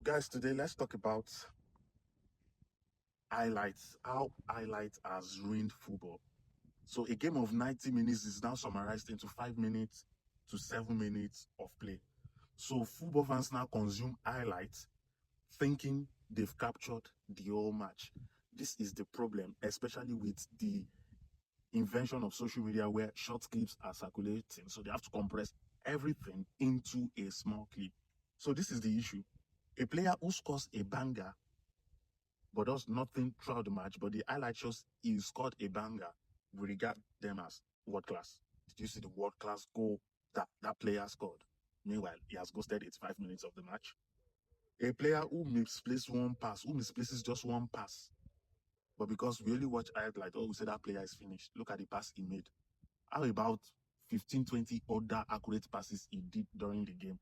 guys, today let's talk about highlights, how highlights has ruined football. So a game of 90 minutes is now summarized into 5 minutes to 7 minutes of play. So football fans now consume highlights thinking they've captured the whole match. This is the problem, especially with the invention of social media where short clips are circulating. So they have to compress everything into a small clip. So this is the issue. A player who scores a banger but does nothing throughout the match, but the highlight shows he scored a banger, we regard them as world class. Did you see the world class goal that player scored? Meanwhile, he has ghosted 85 minutes of the match. A player who misplaces one pass, who misplaces just one pass, but because we only watch highlight, we say that player is finished. Look at the pass he made. How about 15, 20 other accurate passes he did during the game?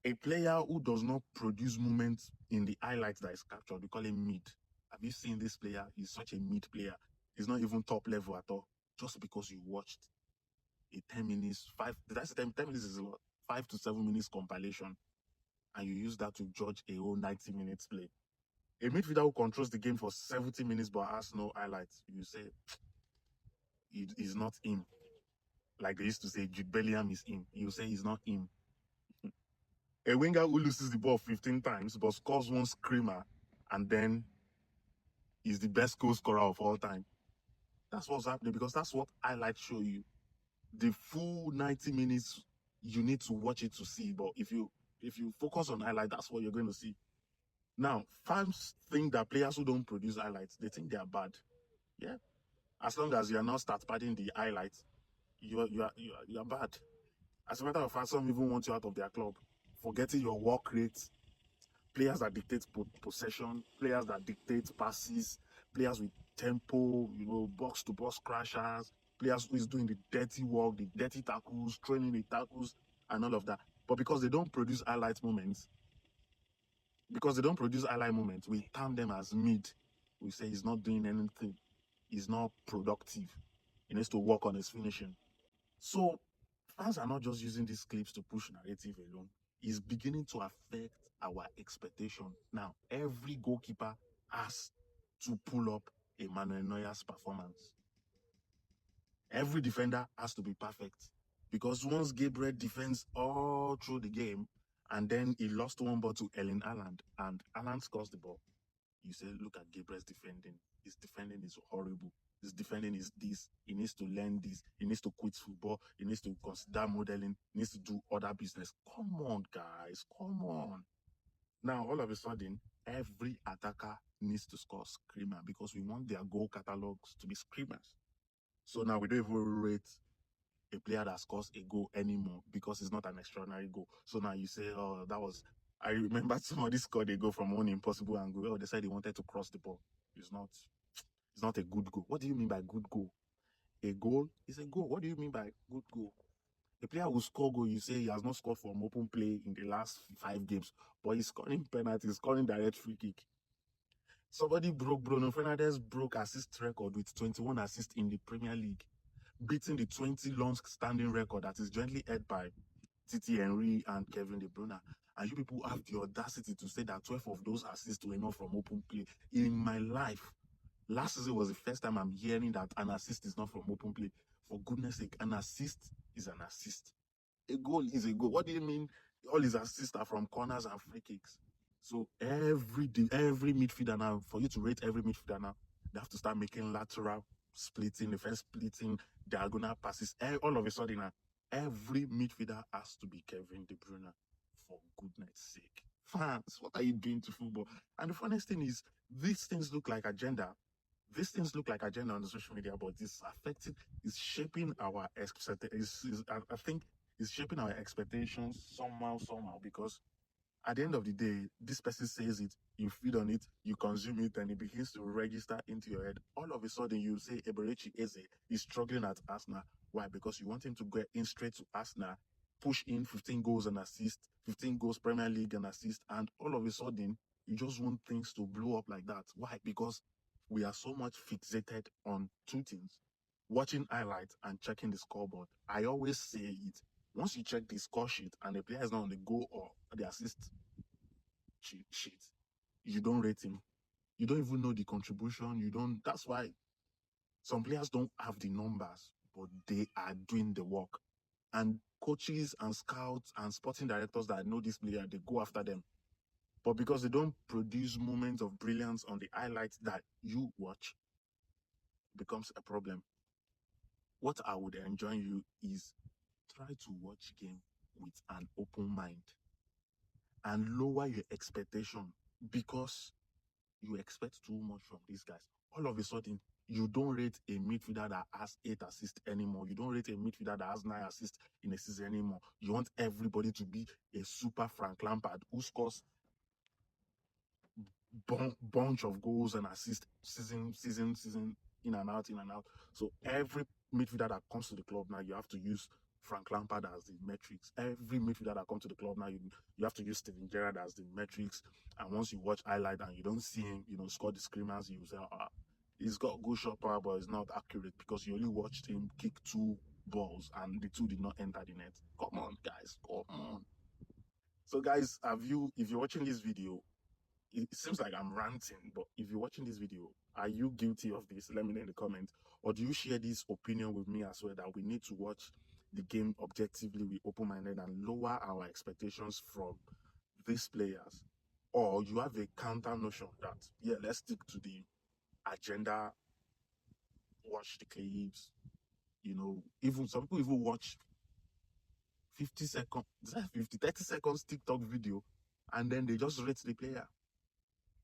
A player who does not produce movement in the highlights that is captured, we call him mid. Have you seen this player? He's such a mid player. He's not even top level at all. Just because you watched a 10 minutes, that's 10 minutes is a lot, 5 to 7 minutes compilation, and you use that to judge a whole 90 minutes play. A midfielder who controls the game for 70 minutes but has no highlights, you say, he's not him. Like they used to say, Jude Bellingham is him. You say he's not him. A winger who loses the ball 15 times but scores one screamer and then is the best goal scorer of all time. That's what's happening, because that's what highlights show you. The full 90 minutes, you need to watch it to see. But if you focus on highlight, that's what you're going to see. Now, fans think that players who don't produce highlights, they think they are bad. Yeah. As long as you are not start padding the highlights, you are bad. As a matter of fact, some even want you out of their club, forgetting your work rate, players that dictate possession, players that dictate passes, players with tempo, box to box crashers, players who is doing the dirty work, the dirty tackles, training the tackles, and all of that. But because they don't produce highlight moments, we term them as mid. We say he's not doing anything. He's not productive. He needs to work on his finishing. So fans are not just using these clips to push narrative alone. It's beginning to affect our expectation. Now, every goalkeeper has to pull up a Manuel Neuer's performance. Every defender has to be perfect. Because once Gabriel defends all through the game, and then he lost one ball to Erling Haaland, and Haaland scores the ball, you say, look at Gabriel's defending. His defending is horrible. His defending is this. He needs to learn this. He needs to quit football. He needs to consider modeling. He needs to do other business. Come on, guys. Come on. Now, all of a sudden, every attacker needs to score screamer because we want their goal catalogs to be screamers. So now we don't even rate a player that scores a goal anymore because it's not an extraordinary goal. So now you say, oh, I remember somebody scored a goal from one impossible angle. Oh, they said he wanted to cross the ball. It's not a good goal. What do you mean by good goal? A goal is a goal. What do you mean by good goal? A player who score goal, you say he has not scored from open play in the last 5 games, but he's scoring penalties, scoring direct free kick. Bruno Fernandes broke assist record with 21 assists in the Premier League, beating the 20 long-standing record that is jointly held by Titi Henry and Kevin De Bruyne. And you people have the audacity to say that 12 of those assists were not from open play. In my life, last season was the first time I'm hearing that an assist is not from open play. For goodness sake, an assist is an assist. A goal is a goal. What do you mean all his assists are from corners and free kicks? So every midfielder now, for you to rate every midfielder now, they have to start making lateral splitting, defense splitting, diagonal passes. All of a sudden now, every midfielder has to be Kevin De Bruyne. For goodness sake. Fans, what are you doing to football? And the funniest thing is, these things look like agenda. These things look like agenda on the social media, but it's shaping our expectations. I think it's shaping our expectations somehow, because at the end of the day, this person says it, you feed on it, you consume it, and it begins to register into your head. All of a sudden, you say Eberechi Eze is struggling at Arsenal. Why? Because you want him to go in straight to Arsenal, push in 15 goals and assist, 15 goals Premier League and assist, and all of a sudden, you just want things to blow up like that. Why? Because we are so much fixated on two things: watching highlights and checking the scoreboard. I always say it. Once you check the score sheet and the player is not on the goal or the assist sheet, you don't rate him. You don't even know the contribution. You don't. That's why some players don't have the numbers, but they are doing the work. And coaches and scouts and sporting directors that know this player, they go after them. But because they don't produce moments of brilliance on the highlights that you watch, becomes a problem. What I would enjoin you is try to watch game with an open mind and lower your expectation, because you expect too much from these guys. All of a sudden, you don't rate a midfielder that has 8 assists anymore. You don't rate a midfielder that has 9 assists in a season anymore. You want everybody to be a super Frank Lampard who scores bunch of goals and assists season in and out. So every midfielder that comes to the club now, you have to use Frank Lampard as the metrics. Every midfielder that comes to the club now, you have to use Steven Gerrard as the metrics. And once you watch highlight and you don't see him, score the screamers, you say, he's got good shot power, but it's not accurate because you only watched him kick 2 balls and the 2 did not enter the net. Come on, guys, come on. So, guys, if you're watching this video, it seems like I'm ranting, but if you're watching this video, are you guilty of this? Let me know in the comments. Or do you share this opinion with me as well, that we need to watch the game objectively with open-minded and lower our expectations from these players? Or you have a counter notion that, yeah, let's stick to the agenda, watch the clips, even some people even watch 50 seconds, 30 seconds TikTok video, and then they just rate the player.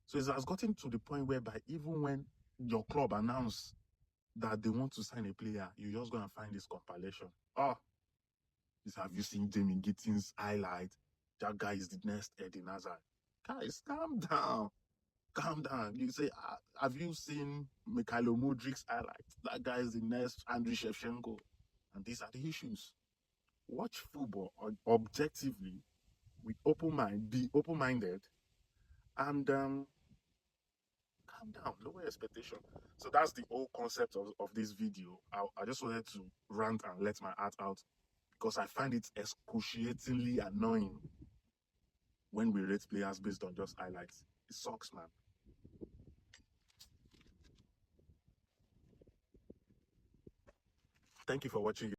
So it has gotten to the point whereby even when your club announce that they want to sign a player, you just go and find this compilation. Have you seen Jamie Gittins' highlight? That guy is the next Eden Hazard. Guys, calm down. Calm down. You say, have you seen Mikhailo Mudrik's highlight? That guy is the next Andriy Shevchenko. And these are the issues. Watch football objectively, with open mind, be open-minded, and calm down, lower expectation. So that's the whole concept of this video. I just wanted to rant and let my heart out, because I find it excruciatingly annoying when we rate players based on just highlights. It sucks, man. Thank you for watching.